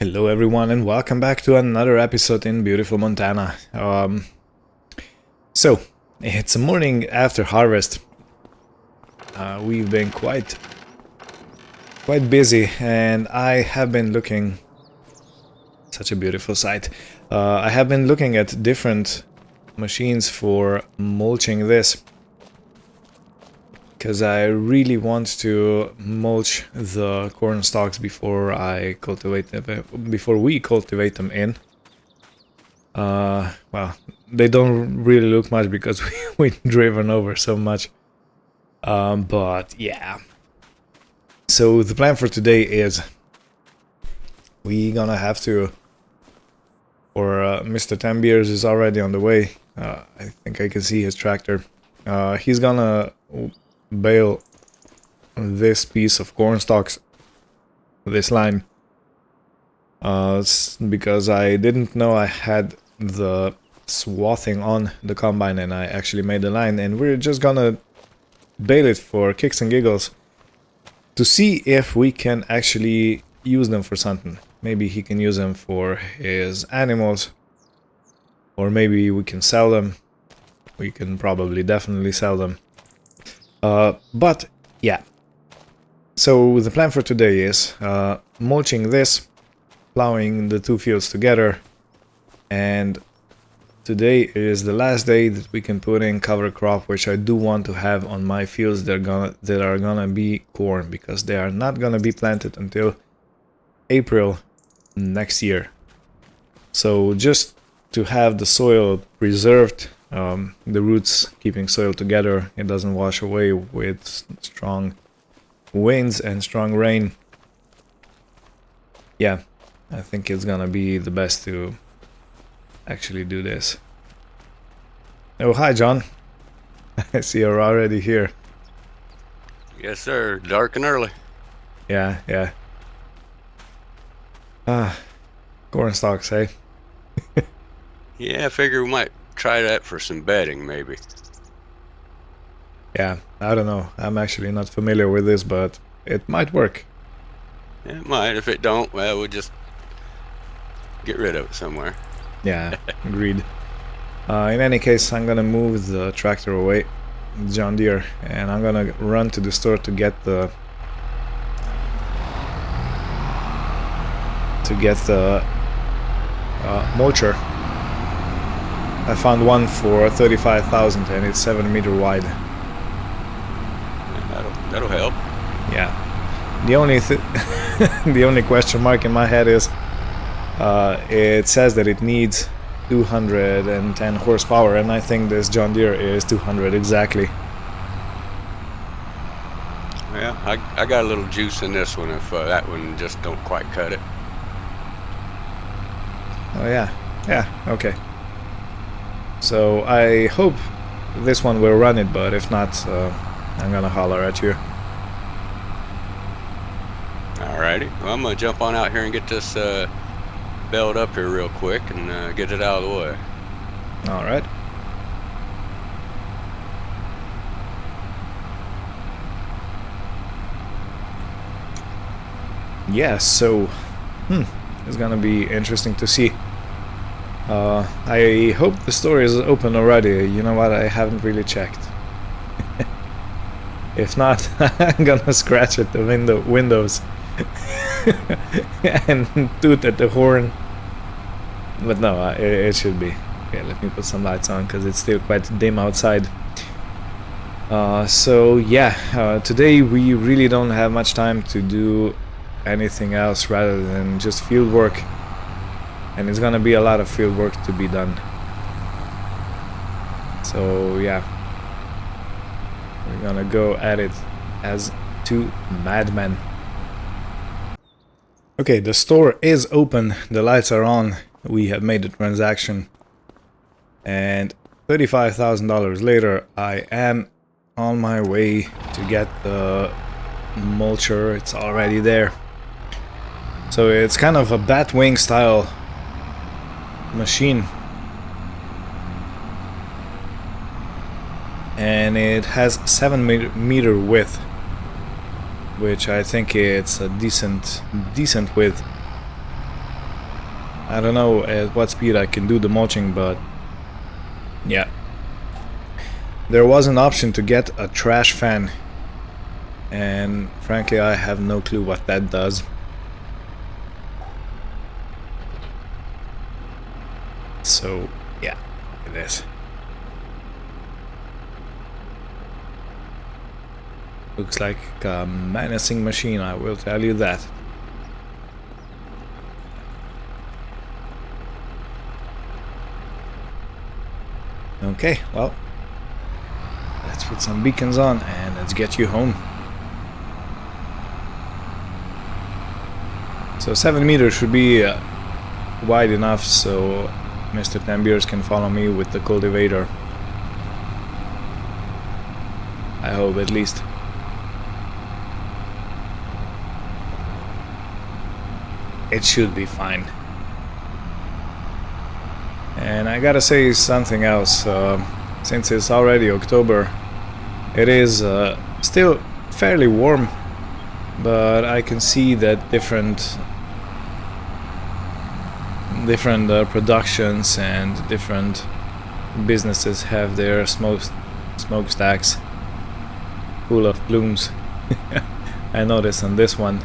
Hello everyone and welcome back to another episode in beautiful Montana. So, it's a morning after harvest. We've been quite busy and I have been looking... Such a beautiful sight. I have been looking at different machines for mulching this. Because I really want to mulch the corn stalks before I cultivate them, before we cultivate them in. Well, they don't really look much because we've driven over so much. But yeah. So the plan for today is we're gonna have to, or Mr. 10 Beers is already on the way. I think I can see his tractor. He's gonna bale this piece of corn stalks, this line, because I didn't know I had the swathing on the combine and I actually made the line, and we're just gonna bale it for kicks and giggles to see if we can actually use them for something. Maybe he can use them for his animals, or maybe we can sell them. We can probably definitely sell them. But yeah, so the plan for today is mulching this, plowing the two fields together, and today is the last day that we can put in cover crop, which I do want to have on my fields that are gonna be corn, because they are not gonna be planted until April next year. So just to have the soil preserved, the roots keeping soil together, it doesn't wash away with strong winds and strong rain. Yeah, I think it's gonna be the best to actually do this. Oh, hi John. I see you're already here. Yes, sir. Dark and early. Yeah. Corn stalks, eh? Yeah, I figure we might try that for some bedding, maybe. Yeah, I don't know. I'm actually not familiar with this, but it might work. It might. If it don't, well, we'll just get rid of it somewhere. Yeah, agreed. In any case, I'm gonna move the tractor away, John Deere, and I'm gonna run to the store to get the mulcher. I found one for 35,000 and it's 7 meter wide. Yeah, that'll help. Yeah. The only the only question mark in my head is it says that it needs 210 horsepower, and I think this John Deere is 200 exactly. Yeah, I got a little juice in this one if that one just don't quite cut it. Oh yeah, okay. So I hope this one will run it, but if not, I'm gonna holler at you. Alrighty, well, I'm gonna jump on out here and get this belted up here real quick and get it out of the way. Alright. Yeah, so it's gonna be interesting to see. I hope the store is open already. You know what, I haven't really checked. If not, I'm gonna scratch at the windows and toot at the horn. But no, it should be. Okay, let me put some lights on because it's still quite dim outside. So yeah, today we really don't have much time to do anything else rather than just field work. And it's gonna be a lot of field work to be done. So yeah, we're gonna go at it as two madmen. Okay, the store is open, the lights are on, we have made the transaction, and $35,000 later I am on my way to get the mulcher. It's already there. So it's kind of a bat wing style machine, and it has 7 meter width, which I think it's a decent width. I don't know at what speed I can do the mulching, but yeah. There was an option to get a trash fan, and frankly I have no clue what that does. So yeah, look at this. Looks like a menacing machine, I will tell you that. Okay, well, let's put some beacons on and let's get you home. So 7 meters should be wide enough so Mr. Tambiers can follow me with the cultivator. I hope, at least. It should be fine. And I gotta say something else. Since it's already October, it is still fairly warm, but I can see that different productions and different businesses have their smokestacks full of plumes. I noticed on this one.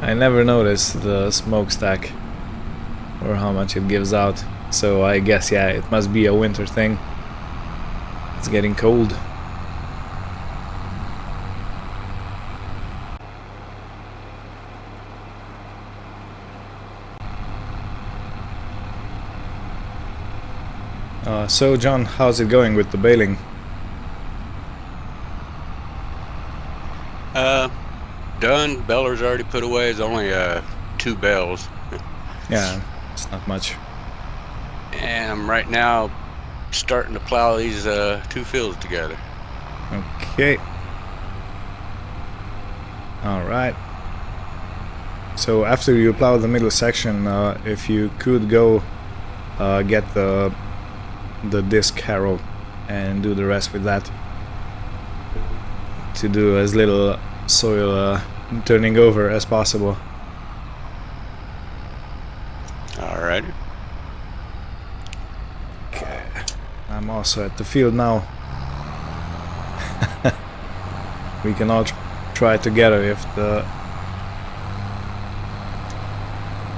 I never noticed the smokestack or how much it gives out, so I guess, yeah, it must be a winter thing. It's getting cold. So John, how's it going with the baling? Done. Beller's already put away. It's only 2 bales. Yeah, it's not much. And I'm right now starting to plow these 2 fields together. Okay. Alright. So after you plow the middle section, if you could go get the disc harrow and do the rest with that, to do as little soil turning over as possible. Alrighty. Okay. I'm also at the field now. We can all try together if the...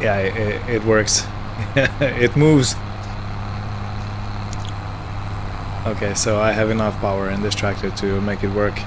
Yeah, it works. It moves. Okay, so I have enough power in this tractor to make it work.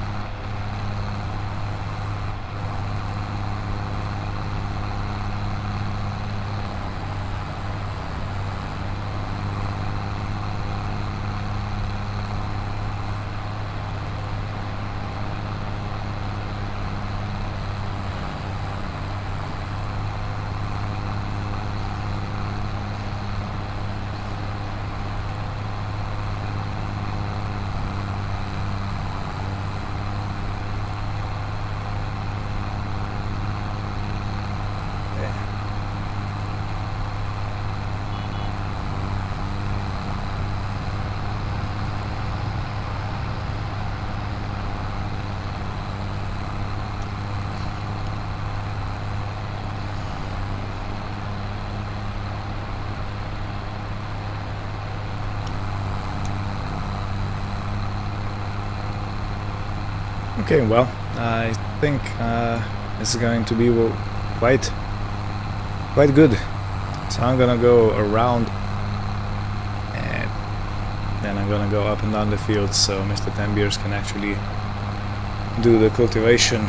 Okay, well, I think this is going to be quite good. So I'm gonna go around and then I'm gonna go up and down the field so Mr. Tambiers can actually do the cultivation.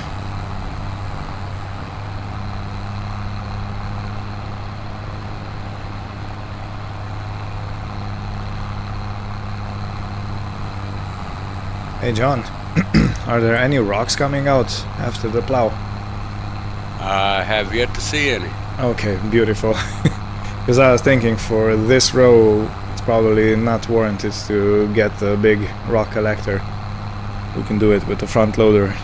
Hey John, are there any rocks coming out after the plow? I have yet to see any. Okay, beautiful. Because I was thinking for this row it's probably not warranted to get the big rock collector. We can do it with the front loader.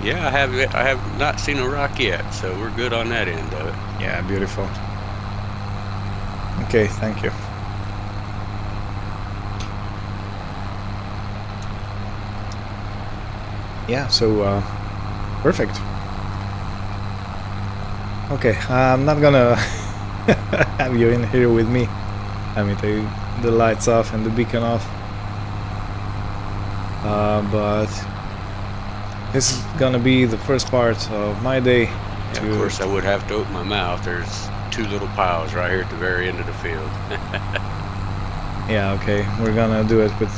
Yeah, I have not seen a rock yet, so we're good on that end of it. Yeah, beautiful. Okay, thank you. Yeah, so Perfect. Okay, I'm not gonna have you in here with me. I mean, the lights off and the beacon off. But this is gonna be the first part of my day. Yeah, of course, I would have to open my mouth. There's 2 little piles right here at the very end of the field. Yeah, okay, we're gonna do it with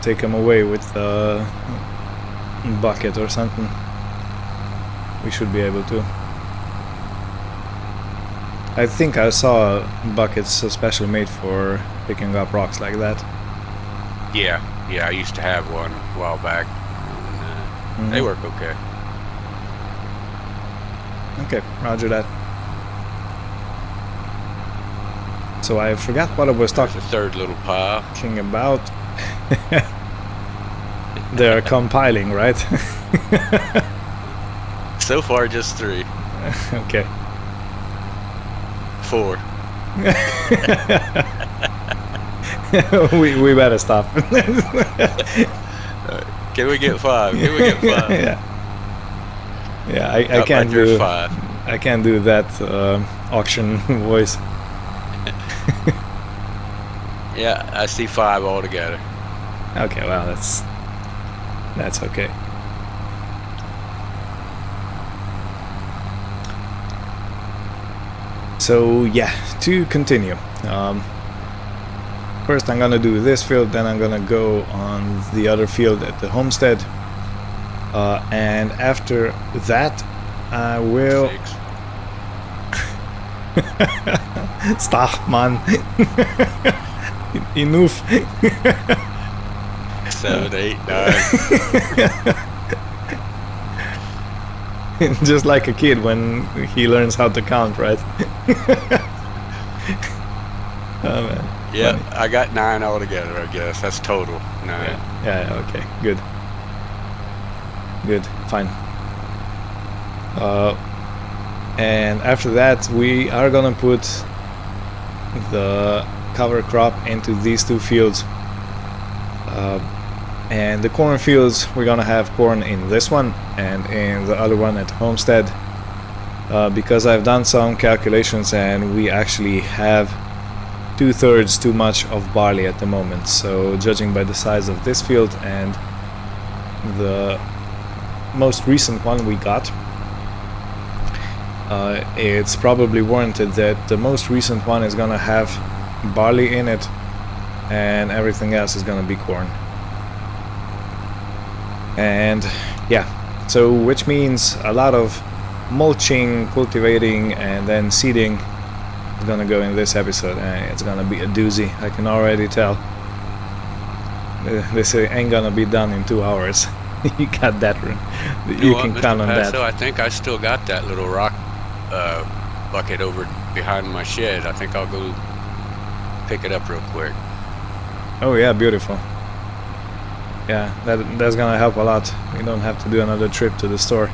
take them away with a bucket or something. We should be able to. I think I saw buckets especially made for picking up rocks like that. Yeah, I used to have one a while back, and they work okay. Okay, roger that. So I forgot what I was There's a third little pile. talking about. They're compiling, right? So far, just 3. Okay. 4. we better stop. Can we get 5? Can we get 5? Yeah, I can't do 5. I can't do that auction voice. Yeah, I see 5 altogether. Okay, well that's okay. So yeah, to continue. First I'm gonna do this field, then I'm gonna go on the other field at the homestead. And after that I will 6. Stop, man. Enough. 7, 8, 9. Just like a kid when he learns how to count, right? Oh man. Yeah, Funny. I got 9 altogether, I guess. That's total. 9. Yeah, okay, good. Good, fine. And after that we are gonna put the cover crop into these 2 fields. And the corn fields, we're gonna have corn in this one and in the other one at homestead. Because I've done some calculations and we actually have 2/3 too much of barley at the moment. So judging by the size of this field and the most recent one we got, it's probably warranted that the most recent one is gonna have barley in it and everything else is gonna be corn. And yeah, so which means a lot of mulching, cultivating and then seeding is gonna go in this episode, and it's gonna be a doozy. I can already tell. This ain't gonna be done in 2 hours. You got that. You can count on that. So I think I still got that little rock bucket over behind my shed. I think I'll go pick it up real quick. Oh yeah, beautiful. Yeah, that's gonna help a lot. We don't have to do another trip to the store.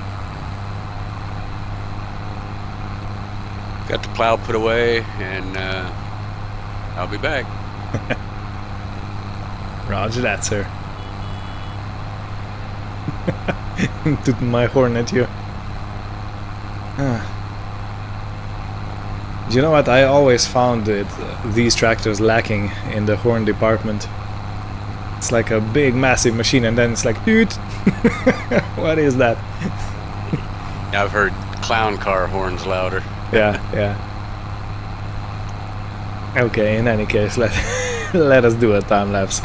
Got the plow put away, and I'll be back. Roger that, sir. Tooting my horn at you. Do you know what? I always found these tractors lacking in the horn department. It's like a big, massive machine, and then it's like, dude, what is that? I've heard clown car horns louder. Yeah. Okay, in any case, let us do a time lapse.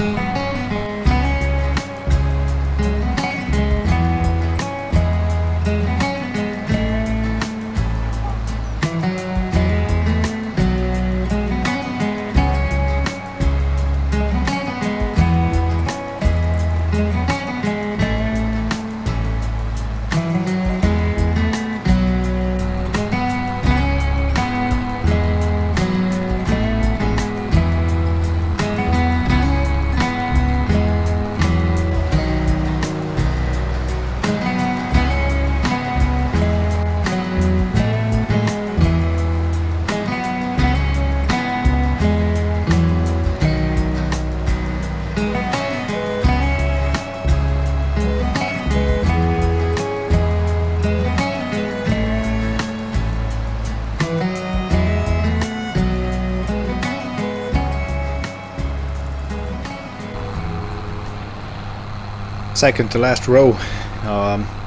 second to last row.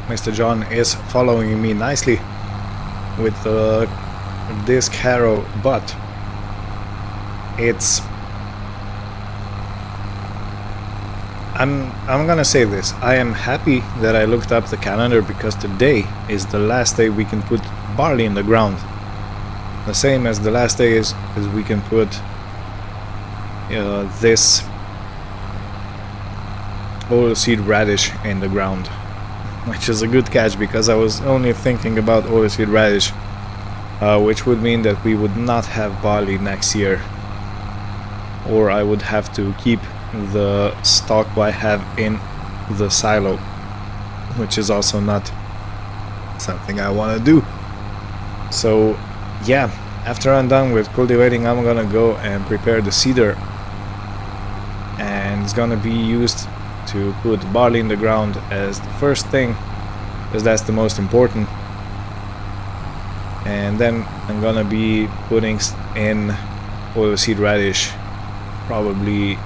Mr. John is following me nicely with the disc harrow, but it's I'm gonna say this. I am happy that I looked up the calendar, because today is the last day we can put barley in the ground. The same as the last day is we can put this oilseed radish in the ground, which is a good catch, because I was only thinking about oilseed radish, which would mean that we would not have barley next year, or I would have to keep the stock I have in the silo, which is also not something I want to do. So yeah, after I'm done with cultivating, I'm gonna go and prepare the seeder, and it's gonna be used to put barley in the ground as the first thing, because that's the most important. And then I'm gonna be putting in oilseed radish probably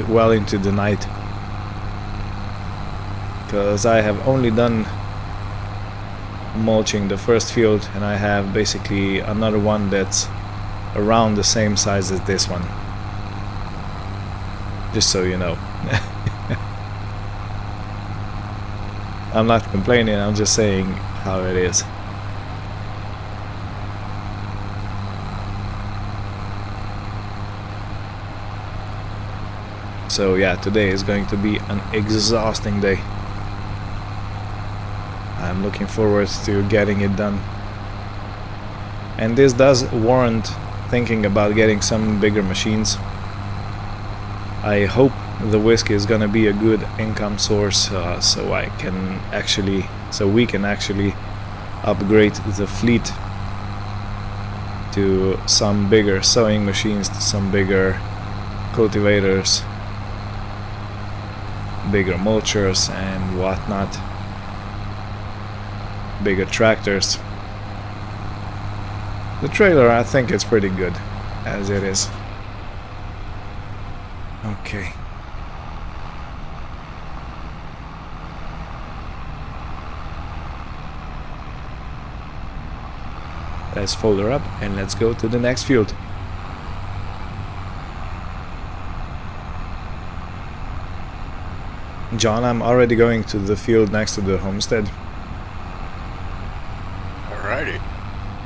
well into the night, because I have only done mulching the first field, and I have basically another one that's around the same size as this one, just so you know. I'm not complaining, I'm just saying how it is. So yeah, today is going to be an exhausting day. I'm looking forward to getting it done. And this does warrant thinking about getting some bigger machines. I hope the whiskey is gonna be a good income source, so we can actually upgrade the fleet to some bigger sowing machines, to some bigger cultivators, bigger mulchers and whatnot, bigger tractors. The trailer, I think it's pretty good as it is. Okay. Let's fold her up and let's go to the next field. John, I'm already going to the field next to the homestead. Alrighty.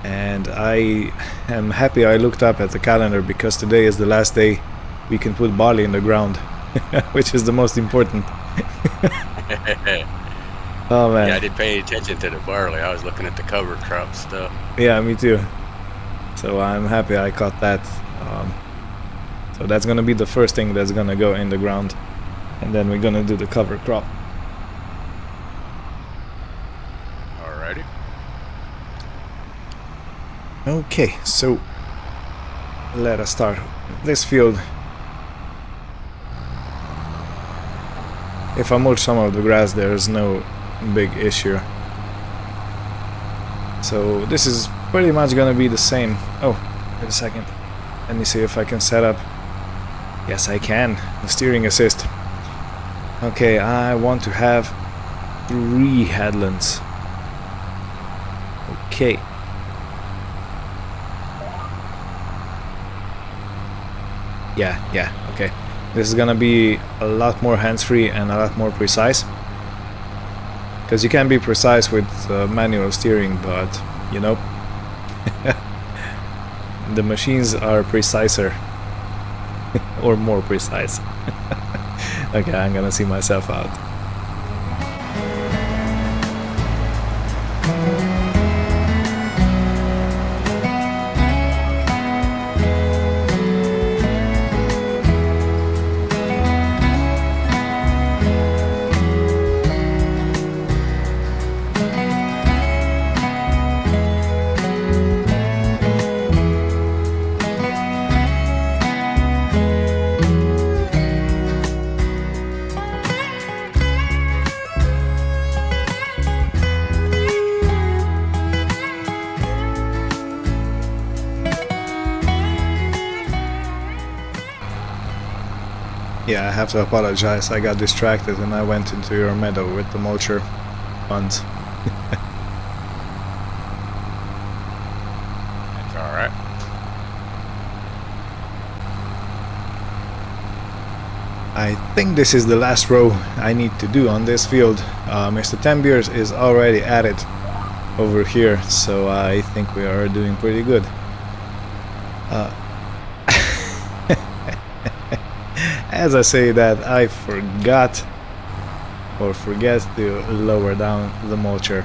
And I am happy I looked up at the calendar, because today is the last day we can put barley in the ground, which is the most important. Oh man. Yeah, I didn't pay attention to the barley. I was looking at the cover crop stuff. Yeah, me too. So I'm happy I caught that. So that's gonna be the first thing that's gonna go in the ground, and then we're gonna do the cover crop. Alrighty. Okay, so let us start this field. If I mulch some of the grass, there's no big issue. So this is pretty much gonna be the same. Oh, wait a second. Let me see if I can set up. Yes, I can. The steering assist. Okay, I want to have 3 headlands. Okay. Yeah, okay. This is gonna be a lot more hands-free and a lot more precise. Because you can be precise with manual steering, but, you know, the machines are preciser. Or more precise. Okay, I'm gonna see myself out. Yeah, I have to apologize. I got distracted and I went into your meadow with the mulcher funds. That's all right. I think this is the last row I need to do on this field. Mr. Tembiers is already at it over here, so I think we are doing pretty good. As I say that, I forget to lower down the mulcher.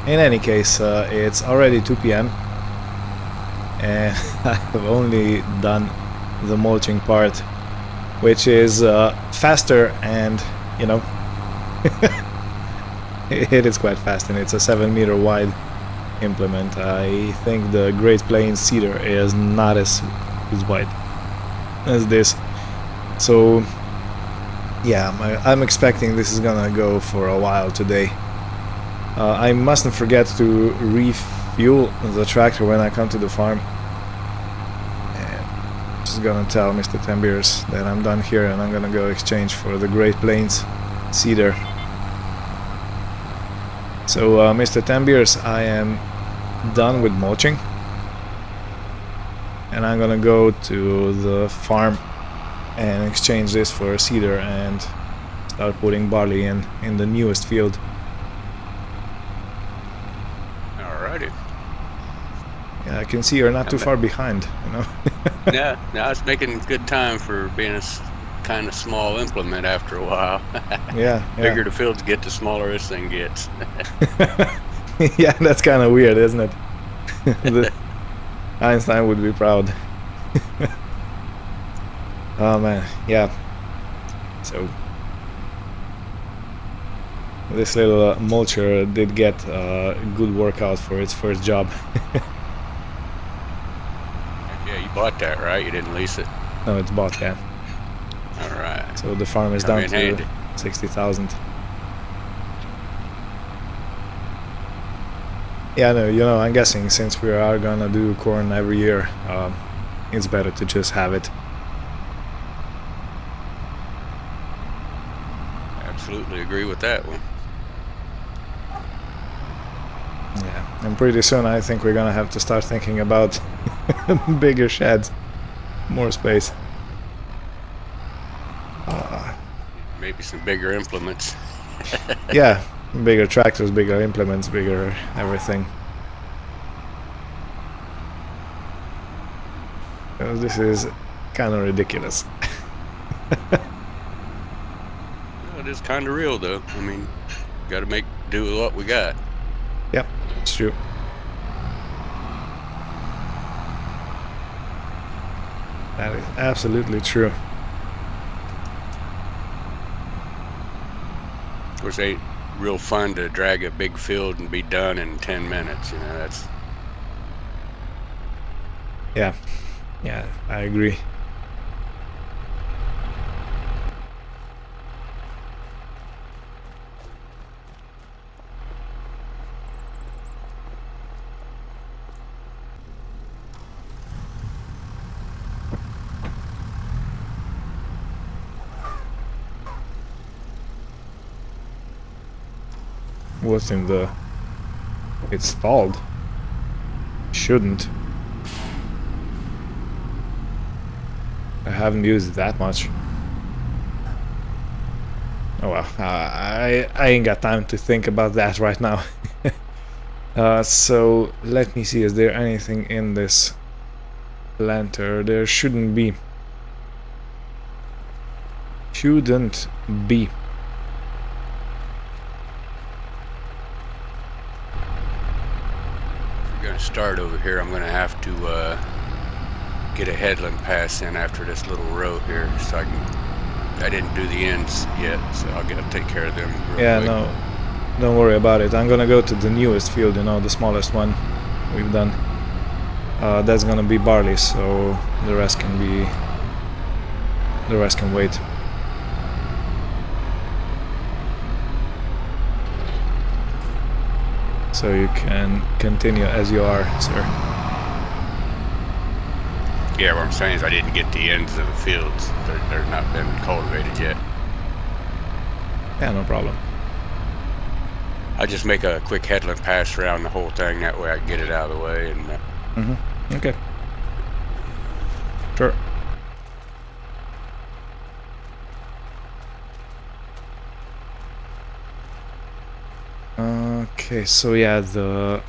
In any case, it's already 2 p.m. and I have only done the mulching part, which is faster, and you know, it is quite fast, and it's a 7-meter wide implement. I think the Great Plains cedar is not as wide as this, so yeah, I'm expecting this is gonna go for a while today. I mustn't forget to refuel the tractor when I come to the farm. And just gonna tell Mr. Tembiers that I'm done here and I'm gonna go exchange for the Great Plains cedar. So Mr. Tembiers, I am done with mulching. And I'm gonna go to the farm and exchange this for cedar and start putting barley in the newest field. Alrighty. Yeah, I can see you're not too far behind, you know. Yeah, now it's making good time for being a kind of small implement after a while. Yeah. Bigger the fields get, the smaller this thing gets. Yeah, that's kind of weird, isn't it? Einstein would be proud. Oh man, yeah. So this little mulcher did get a good workout for its first job. Yeah, you bought that, right? You didn't lease it? No, it's bought, yeah. Alright. So the farm is Come down in to handy. 60,000. Yeah, no, you know, I'm guessing since we are gonna do corn every year, it's better to just have it. Absolutely agree with that one. Yeah, and pretty soon I think we're gonna have to start thinking about bigger sheds, more space. Maybe some bigger implements. Yeah, bigger tractors, bigger implements, bigger everything. This is kind of ridiculous. Well, it is kind of real, though. I mean, got to make do with what we got. Yep, it's true. That is absolutely true. Of course, it ain't real fun to drag a big field and be done in 10 minutes. You know, that's... Yeah, I agree. What's in the... It's stalled. Shouldn't. I haven't used it that much. Oh well, I ain't got time to think about that right now. So let me see, is there anything in this planter? There shouldn't be. Shouldn't be. If we're going to start over here, I'm going to have to get a headland pass in after this little row here, so I didn't do the ends yet, so I'll take care of them real Yeah, quick. no, don't worry about it. I'm gonna go to the newest field, you know, the smallest one we've done. That's gonna be barley, so the rest can wait. So you can continue as you are, sir. Yeah, what I'm saying is I didn't get the ends of the fields. They're not been cultivated yet. Yeah, no problem. I just make a quick headland pass around the whole thing. That way I can get it out of the way. And Okay. Sure. Okay, so yeah, the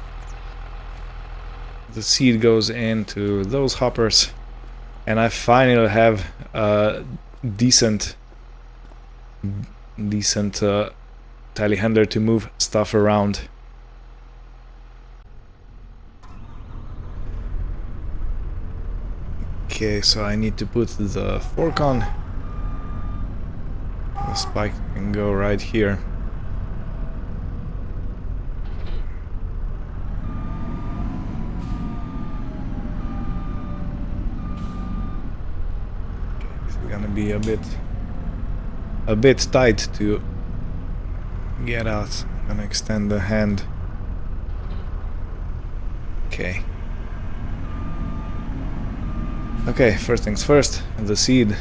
seed goes into those hoppers, and I finally have a decent telehandler to move stuff around. Okay, so I need to put the fork on. The spike can go right here. Okay, this is gonna be a bit tight to get out. I'm gonna extend the hand. Okay. Okay, first things first, the seed.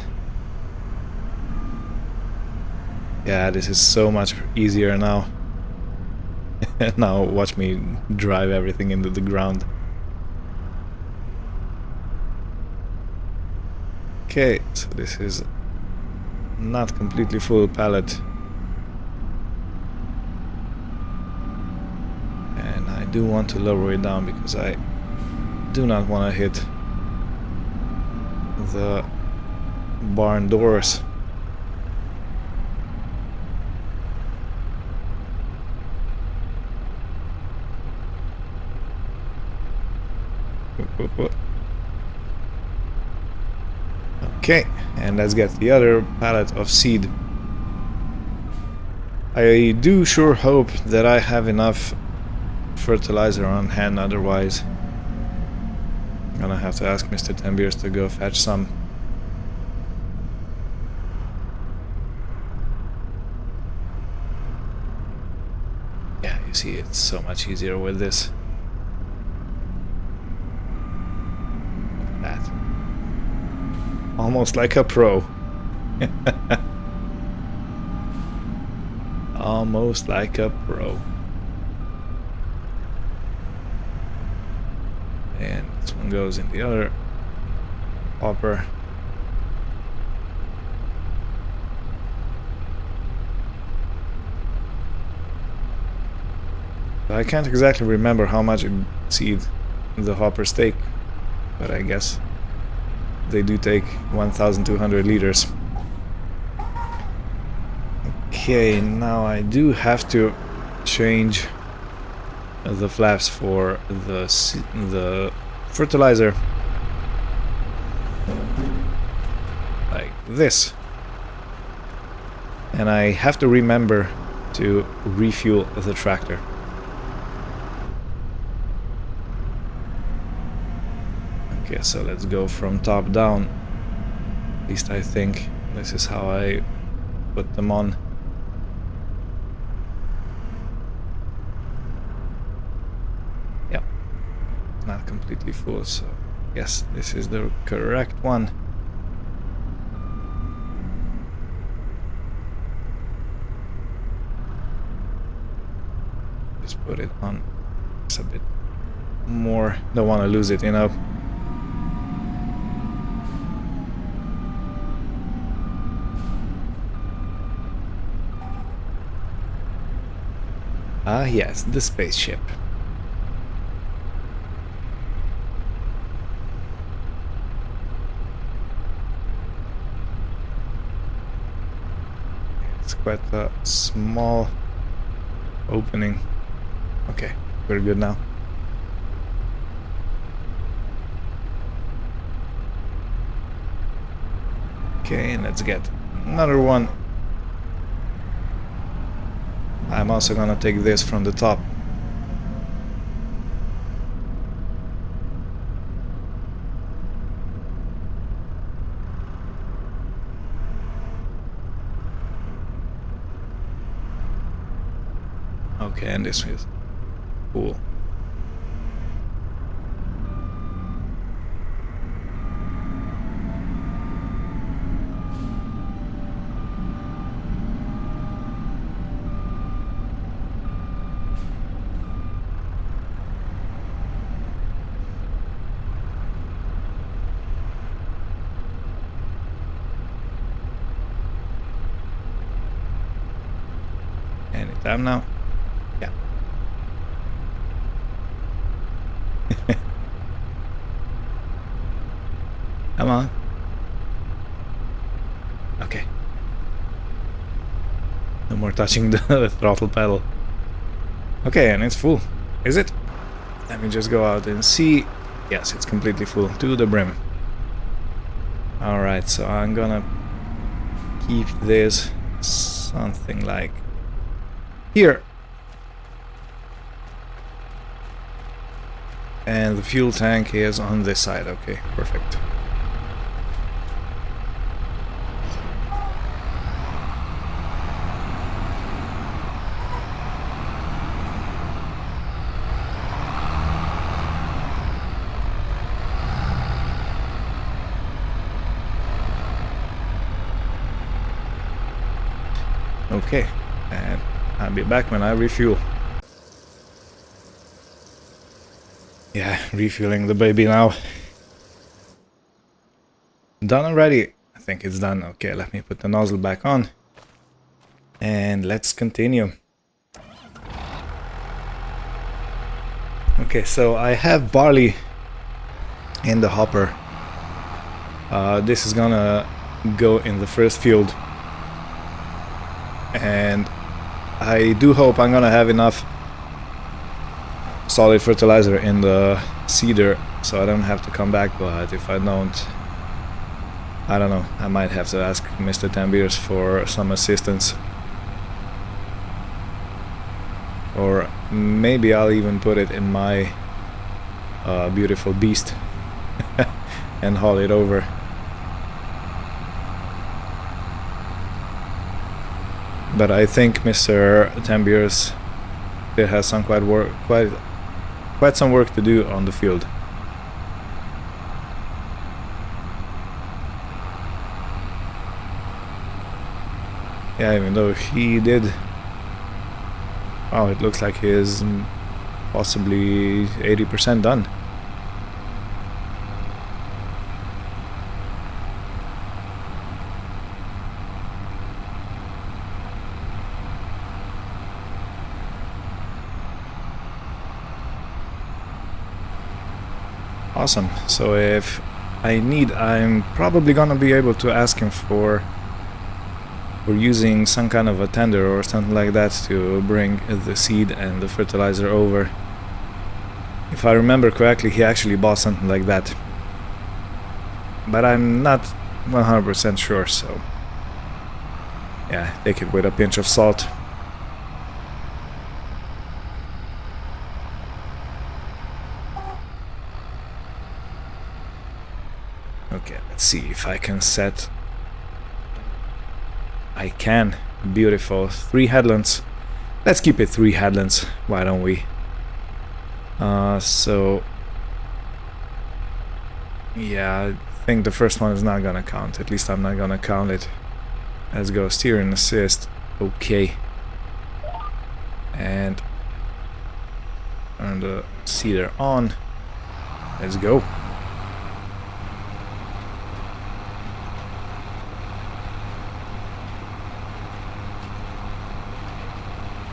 Yeah, this is so much easier now. Now watch me drive everything into the ground. Okay, so this is not completely full pallet. And I do want to lower it down because I do not want to hit the barn doors. Okay, and let's get the other pallet of seed. I do sure hope that I have enough fertilizer on hand, otherwise I'm gonna have to ask Mr. Tembiers to go fetch some. Yeah, you see, it's so much easier with this. That. Almost like a pro. Almost like a pro. And this one goes in the other hopper. I can't exactly remember how much seed the hoppers take, but I guess they do take 1,200 liters. Okay, now I do have to change the flaps for the fertilizer, like this, and I have to remember to refuel the tractor. Okay, so let's go from top down. At least I think this is how I put them on. Yeah, not completely full, so yes, this is the correct one. Just put it on just a bit more. Don't want to lose it, you know. Ah, yes, the spaceship. It's quite a small opening. Okay, we're good now. Okay, and let's get another one. I'm also gonna take this from the top. Okay, and this is cool. Time now? Yeah. Come on. Okay. No more touching the throttle pedal. Okay, and it's full. Is it? Let me just go out and see. Yes, it's completely full to the brim. Alright, so I'm gonna keep this something like here. And the fuel tank is on this side. Okay, perfect. Okay, and I'll be back when I refuel. Yeah, refueling the baby now. Done already? I think it's done. Okay, let me put the nozzle back on. And let's continue. Okay, so I have barley in the hopper. This is gonna go in the first field. And I do hope I'm gonna have enough solid fertilizer in the seeder so I don't have to come back, but if I don't, I don't know, I might have to ask Mr. Tambiers for some assistance. Or maybe I'll even put it in my beautiful beast and haul it over. But I think Mr. Tambiers still has some quite some work to do on the field. Yeah, even though he did. Oh, it looks like he is possibly 80% done. Awesome. So if I need, I'm probably gonna be able to ask him for using some kind of a tender or something like that to bring the seed and the fertilizer over. If I remember correctly, he actually bought something like that, but I'm not 100% sure, so yeah, take it with a pinch of salt. Okay, let's see if I can set. I can. Beautiful. 3 headlands. Let's keep it 3 headlands. Why don't we? So yeah, I think the first one is not gonna count. At least I'm not gonna count it. Let's go steer and assist. Okay. And turn the seeder on. Let's go.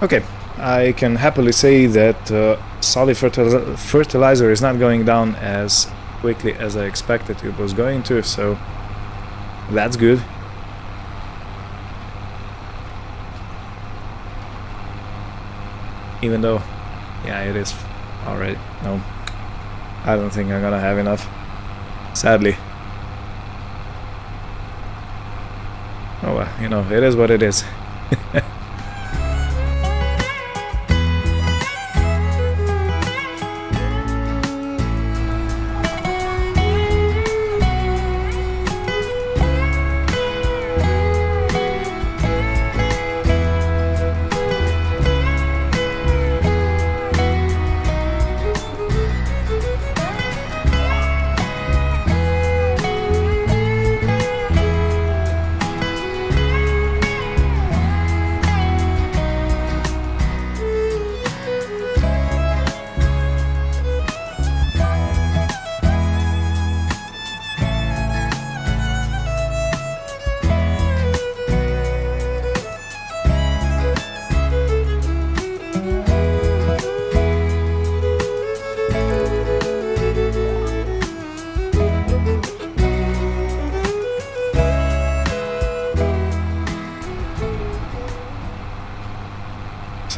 Okay, I can happily say that solid fertilizer is not going down as quickly as I expected it was going to, so that's good. Even though, yeah, it is already. No, I don't think I'm gonna have enough, sadly. Oh well, you know, it is what it is.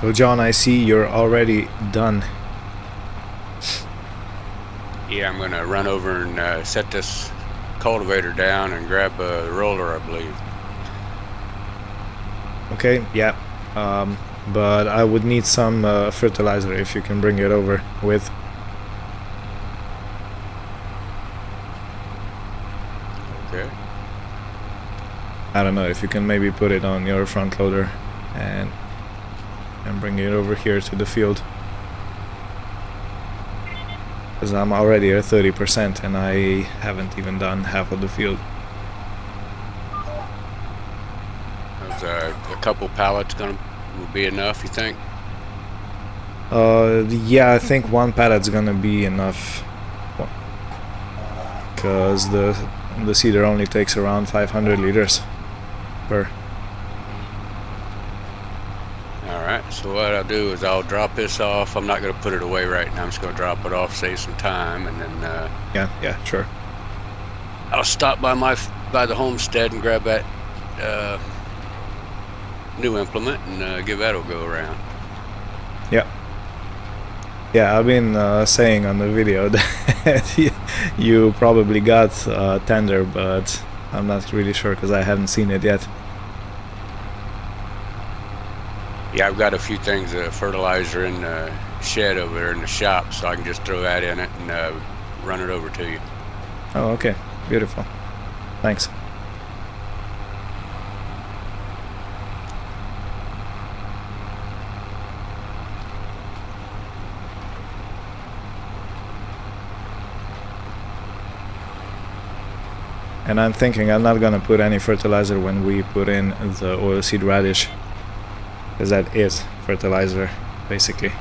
So John, I see you're already done. Yeah, I'm gonna run over and set this cultivator down and grab the roller, I believe. Okay, yeah. But I would need some fertilizer if you can bring it over with. Okay. I don't know if you can maybe put it on your front loader and bring it over here to the field. Because I'm already at 30% and I haven't even done half of the field. Is a couple pallets will be enough, you think? Yeah, I think one pallet's gonna be enough. Because the seeder only takes around 500 liters per. Alright, so what I'll do is I'll drop this off. I'm not going to put it away right now. I'm just going to drop it off, save some time, and then Yeah, sure. I'll stop by the homestead and grab that new implement and give that a go around. Yeah. Yeah, I've been saying on the video that you probably got tender, but I'm not really sure because I haven't seen it yet. Yeah, I've got a few things of fertilizer in the shed over there in the shop, so I can just throw that in it and run it over to you. Oh, okay. Beautiful. Thanks. And I'm thinking I'm not gonna put any fertilizer when we put in the oilseed radish, because that is fertilizer, basically.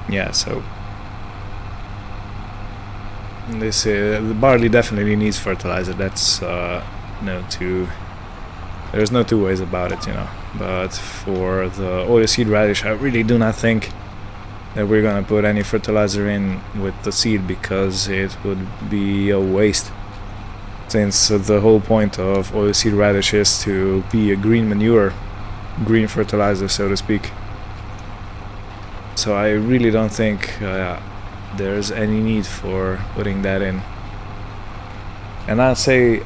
Yeah, so this the barley definitely needs fertilizer. That's there's no two ways about it, you know. But for the oilseed radish, I really do not think that we're gonna put any fertilizer in with the seed, because it would be a waste, since the whole point of oilseed radish is to be a green manure, green fertilizer, so to speak. So I really don't think there's any need for putting that in. And I'd say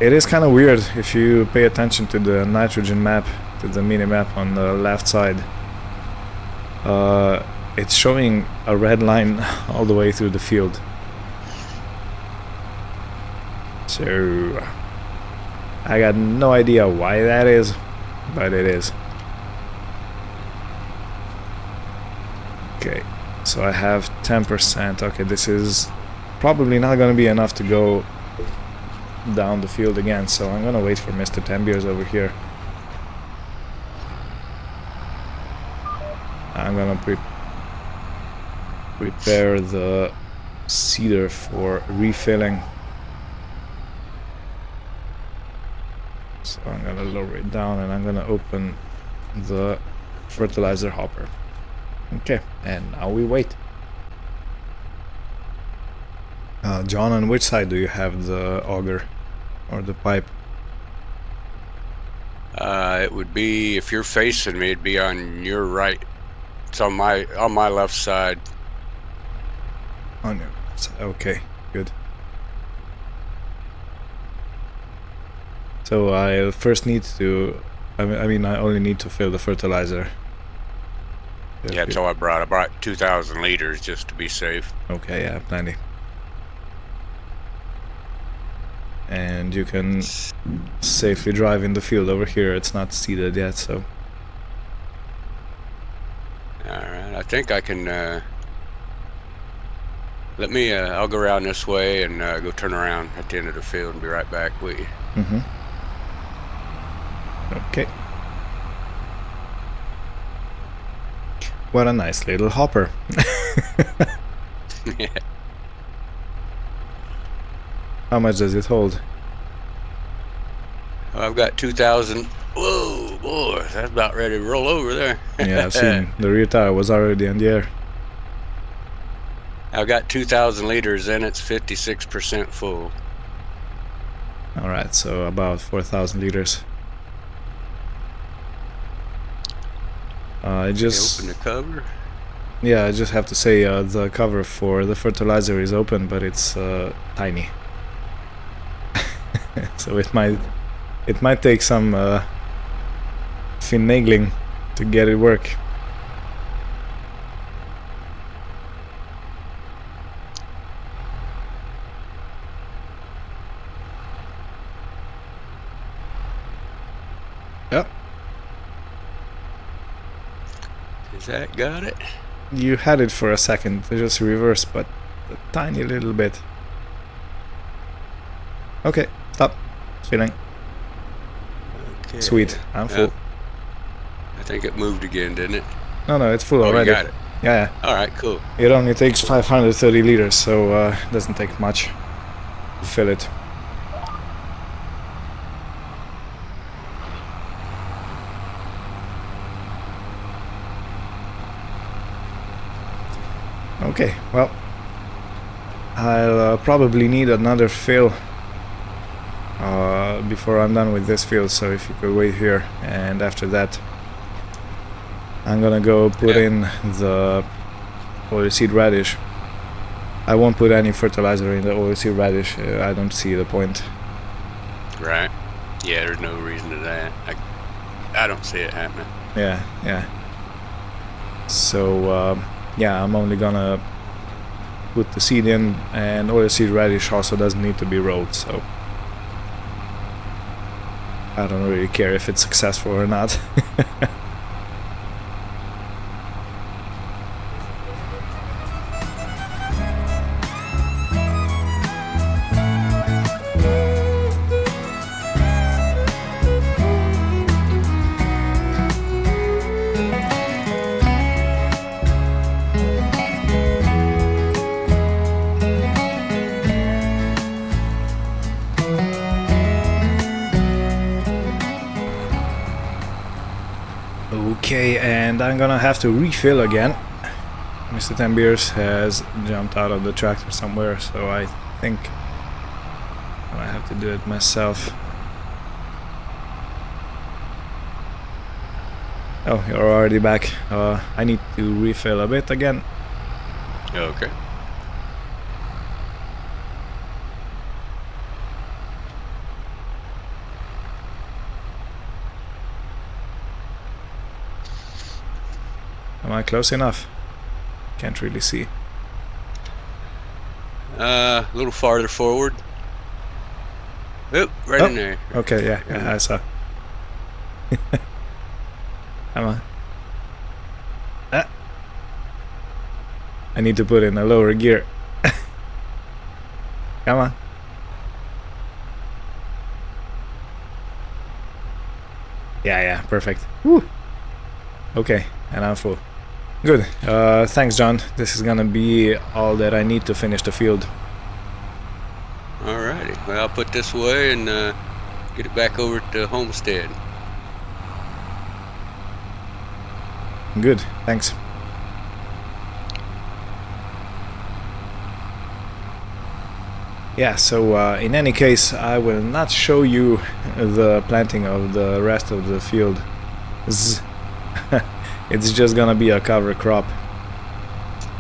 it is kind of weird if you pay attention to the nitrogen map, to the mini map on the left side. It's showing a red line all the way through the field. So I got no idea why that is, but it is. Okay, so I have 10%. Okay, this is probably not going to be enough to go down the field again, so I'm going to wait for Mr. Tembiers over here. I'm going to prepare the seeder for refilling. So I'm going to lower it down and I'm going to open the fertilizer hopper. Okay, and now we wait. John, on which side do you have the auger or the pipe? It would be, if you're facing me, it'd be on your right. It's on my left side. On your left side. Okay, good. So I'll first need to, I mean I only need to fill the fertilizer. Yeah, that's all I brought. I brought 2,000 liters just to be safe. Okay, yeah, plenty. And you can safely drive in the field over here. It's not seeded yet, so. Alright, I think I can, I'll go around this way and go turn around at the end of the field and be right back with you. Mm-hmm. Okay. What a nice little hopper. Yeah. How much does it hold? I've got 2,000. Whoa, boy, Lord, that's about ready to roll over there. Yeah, I've seen the rear tire was already in the air. I've got 2,000 liters and it's 56% full. Alright, so about 4,000 liters. I just... Open the cover. Yeah, I just have to say the cover for the fertilizer is open, but it's tiny. So it might take some finagling to get it work. Yep. Is that got it? You had it for a second, just reverse, but a tiny little bit. Okay, stop. It's filling. Okay. Sweet, I'm full. I think it moved again, didn't it? No, it's full already. You got it. Yeah. All right, cool. It only takes 530 liters, so it doesn't take much to fill it. Okay, well, I'll probably need another fill before I'm done with this field, so if you could wait here, and after that I'm gonna go put in the oilseed radish. I won't put any fertilizer in the oilseed radish, I don't see the point. Right. Yeah, there's no reason to that. I don't see it happening. Yeah. So, yeah, I'm only gonna put the seed in, and oilseed radish also doesn't need to be rolled, so I don't really care if it's successful or not. Okay, and I'm gonna have to refill again. Mr. 10 Beers has jumped out of the tractor somewhere, so I think I have to do it myself. Oh, you're already back. I need to refill a bit again. Okay. Am I close enough? Can't really see. A little farther forward. Oop, right in there. Okay, yeah, I saw. Come on. Ah. I need to put in a lower gear. Come on. Yeah, perfect. Woo. Okay, and I'm full. Good. Thanks, John. This is gonna be all that I need to finish the field. Alrighty. Well, I'll put this away and get it back over to Homestead. Good. Thanks. Yeah, so in any case, I will not show you the planting of the rest of the field. It's just gonna be a cover crop.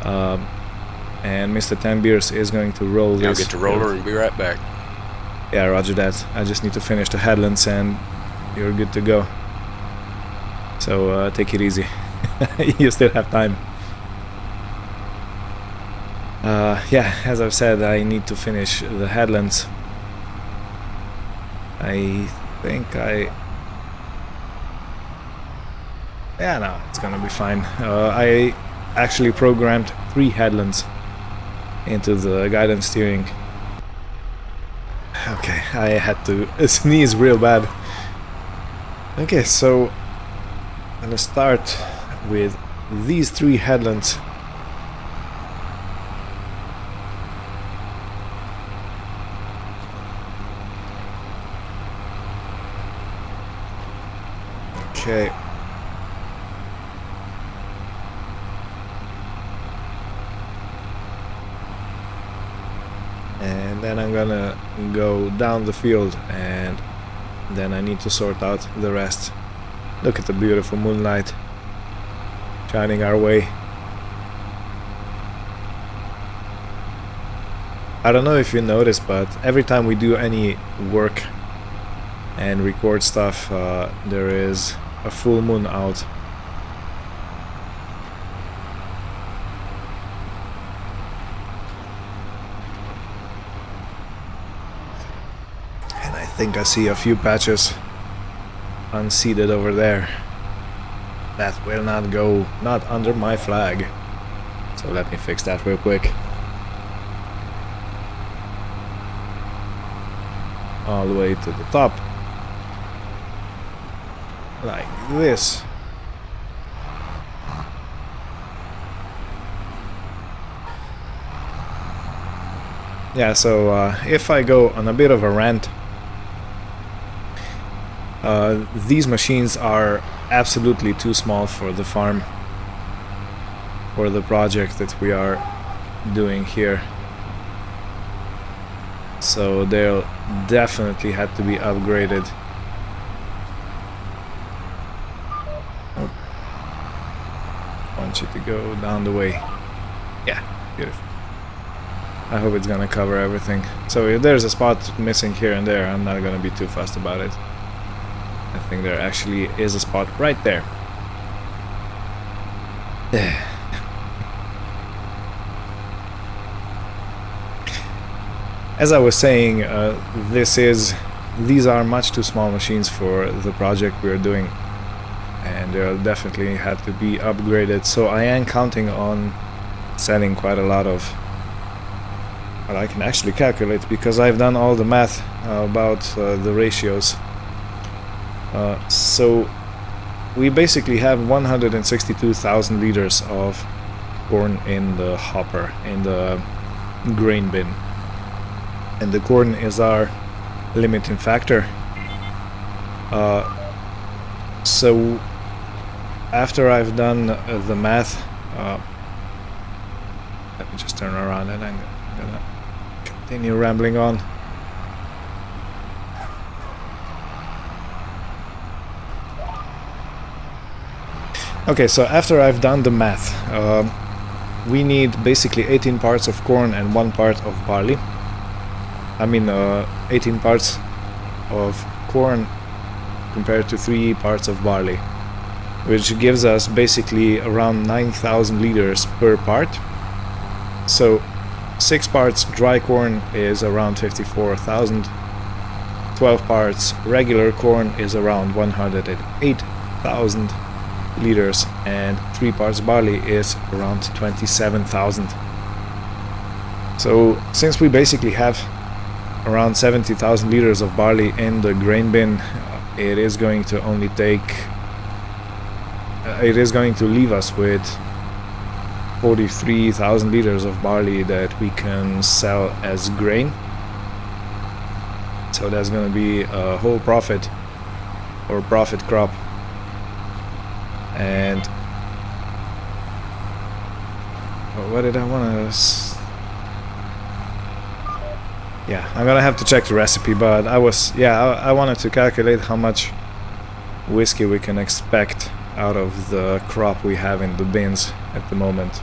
And Mr. 10 Beers is going to roll this. I'll get the roller and be right back. Yeah, roger that. I just need to finish the headlands and you're good to go. So take it easy. You still have time. Yeah, as I've said, I need to finish the headlands. I think yeah, no, it's gonna be fine. I actually programmed 3 headlands into the guidance steering. Okay, I had to sneeze real bad. Okay, so I'm gonna start with these 3 headlands. Okay. And then I'm gonna go down the field, and then I need to sort out the rest. Look at the beautiful moonlight shining our way. I don't know if you noticed, but every time we do any work and record stuff, there is a full moon out. And I think I see a few patches unseeded over there. That will not go, not under my flag. So let me fix that real quick. All the way to the top. Like this. Yeah, so if I go on a bit of a rant, these machines are absolutely too small for the farm, for the project that we are doing here. So they'll definitely have to be upgraded. Oh. I want you to go down the way. Yeah, beautiful. I hope it's gonna cover everything. So if there's a spot missing here and there, I'm not gonna be too fussed about it. I think there actually is a spot right there. As I was saying, these are much too small machines for the project we're doing, and they'll definitely have to be upgraded. So I am counting on selling quite a lot of. Well, I can actually calculate because I've done all the math about the ratios. So we basically have 162,000 liters of corn in the hopper, in the grain bin. And the corn is our limiting factor. So after I've done the math, let me just turn around and I'm gonna continue rambling on. Okay, so after I've done the math, we need basically 18 parts of corn and 1 part of barley. I mean 18 parts of corn compared to 3 parts of barley, which gives us basically around 9,000 liters per part. So 6 parts dry corn is around 54,000, 12 parts regular corn is around 108,000 liters, and 3 parts barley is around 27,000. So since we basically have around 70,000 liters of barley in the grain bin, it is going to only take it is going to leave us with 43,000 liters of barley that we can sell as grain. So that's going to be a whole profit or profit crop. And what did I want to yeah, I'm gonna have to check the recipe, but I wanted to calculate how much whiskey we can expect out of the crop we have in the bins at the moment.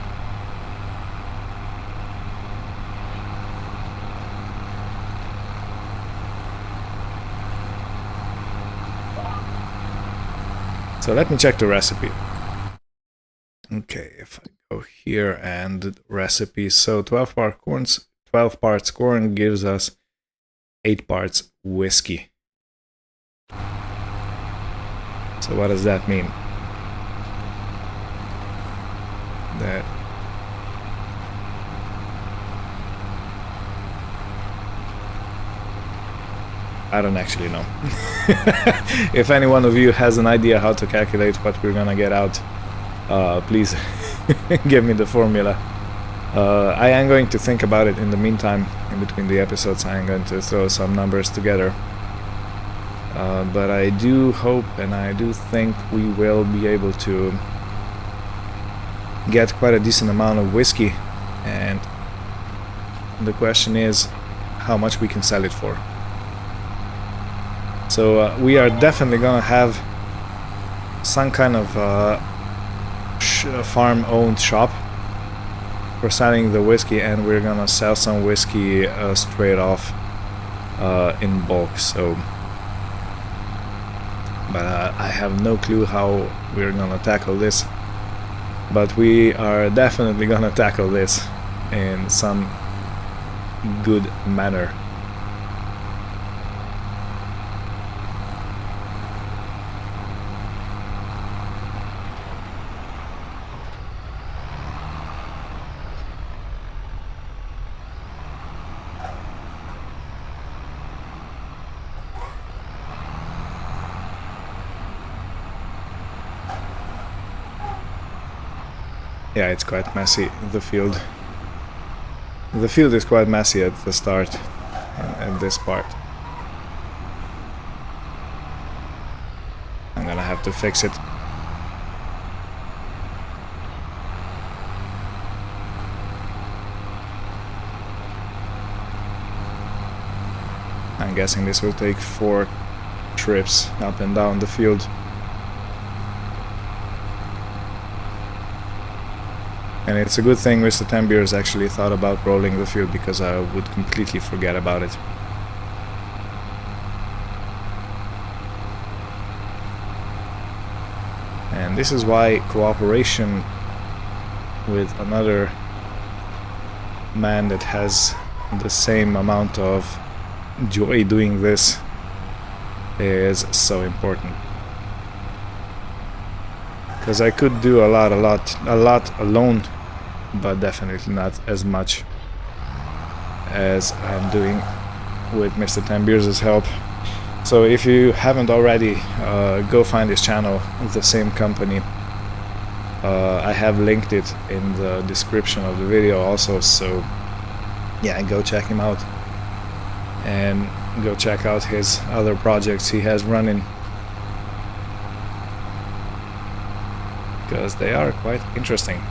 So let me check the recipe. Okay, if I go here and recipe, so 12 parts corn gives us 8 parts whiskey. So what does that mean? That I don't actually know. If any one of you has an idea how to calculate what we're gonna get out, please give me the formula. I am going to think about it in the meantime. In between the episodes, I am going to throw some numbers together But I do hope and I do think we will be able to get quite a decent amount of whiskey, and the question is how much we can sell it for. So we are definitely gonna have some kind of farm-owned shop for selling the whiskey, and we're gonna sell some whiskey straight off in bulk. So, but I have no clue how we're gonna tackle this. But we are definitely gonna tackle this in some good manner. Yeah, it's quite messy, the field. The field is quite messy at the start, at this part. I'm gonna have to fix it. I'm guessing this will take 4 trips up and down the field. And it's a good thing Mr. Tembiers actually thought about rolling the field, because I would completely forget about it. And this is why cooperation with another man that has the same amount of joy doing this is so important. Because I could do a lot alone, but definitely not as much as I'm doing with Mr. Tembiers' help. So if you haven't already, go find his channel, the same company. I have linked it in the description of the video also, so yeah, go check him out. And go check out his other projects he has running, because they are quite interesting.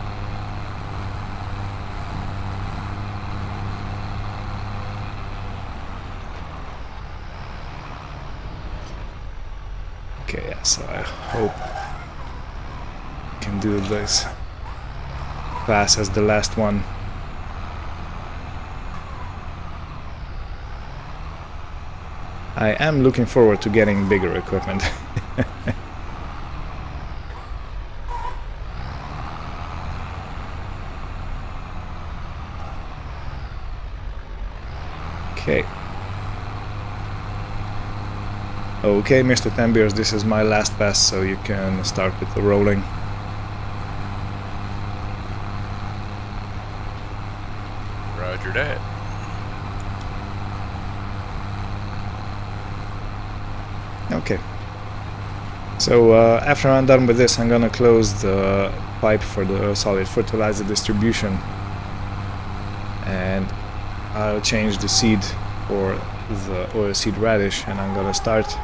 Okay, yeah, so I hope I can do this fast as the last one. I am looking forward to getting bigger equipment. Okay. Okay, Mr. Tembiers, this is my last pass, so you can start with the rolling. Roger that. Okay. So after I'm done with this, I'm gonna close the pipe for the solid fertilizer distribution, and I'll change the seed for the oilseed radish, and I'm gonna start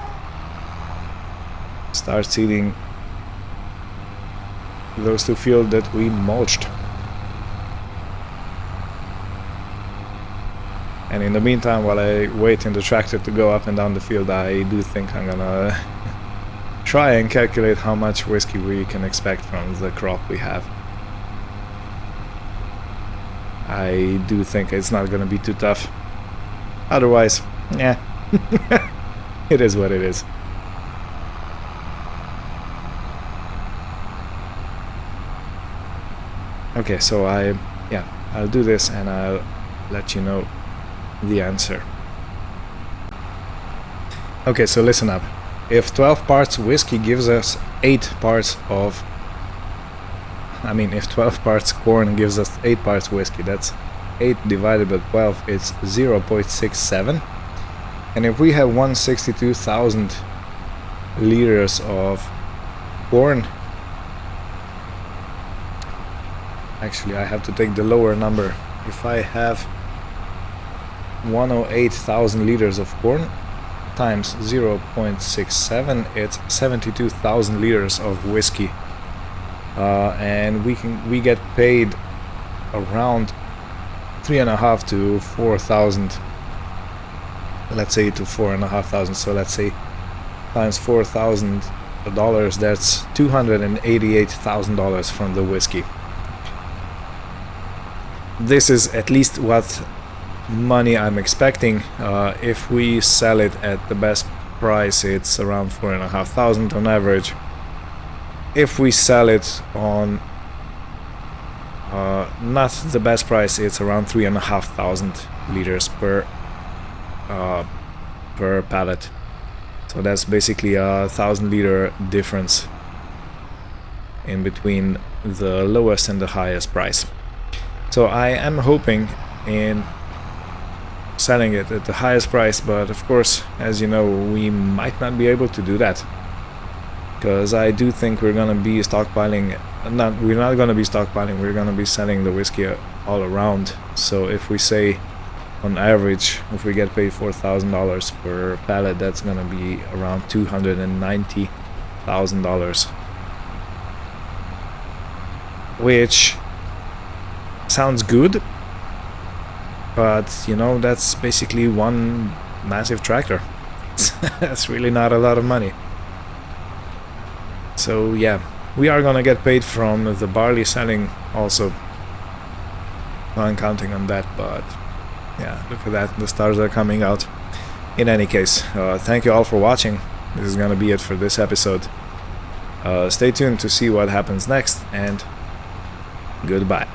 seeding those 2 fields that we mulched. And in the meantime, while I wait in the tractor to go up and down the field, I do think I'm gonna try and calculate how much whiskey we can expect from the crop we have. I do think it's not gonna be too tough. Otherwise, yeah, it is what it is. Okay, so I'll do this and I'll let you know the answer. Okay, so listen up. If 12 parts whiskey gives us 8 parts of... if 12 parts corn gives us 8 parts whiskey, that's 8 divided by 12, it's 0.67. And if we have 162,000 liters of corn... Actually, I have to take the lower number. If I have 108,000 liters of corn, times 0.67, it's 72,000 liters of whiskey, and we get paid around 3.5 to 4,000. Let's say to 4,500. So let's say times $4,000. That's $288,000 from the whiskey. This is at least what money I'm expecting. If we sell it at the best price, it's around 4,500 on average. If we sell it on not the best price, it's around 3,500 liters per pallet. So that's basically a 1,000-liter difference in between the lowest and the highest price. So I am hoping in selling it at the highest price, but of course, as you know, we might not be able to do that, because I do think we're gonna be stockpiling. We're not gonna be stockpiling. We're gonna be selling the whiskey all around. So if we say, on average, if we get paid $4,000 per pallet, that's gonna be around $290,000, which sounds good, but you know, that's basically one massive tractor. That's really not a lot of money. So yeah, we are gonna get paid from the barley selling also. I'm counting on that, but yeah, look at that, the stars are coming out. In any case, thank you all for watching. This is gonna be it for this episode. Stay tuned to see what happens next, and goodbye.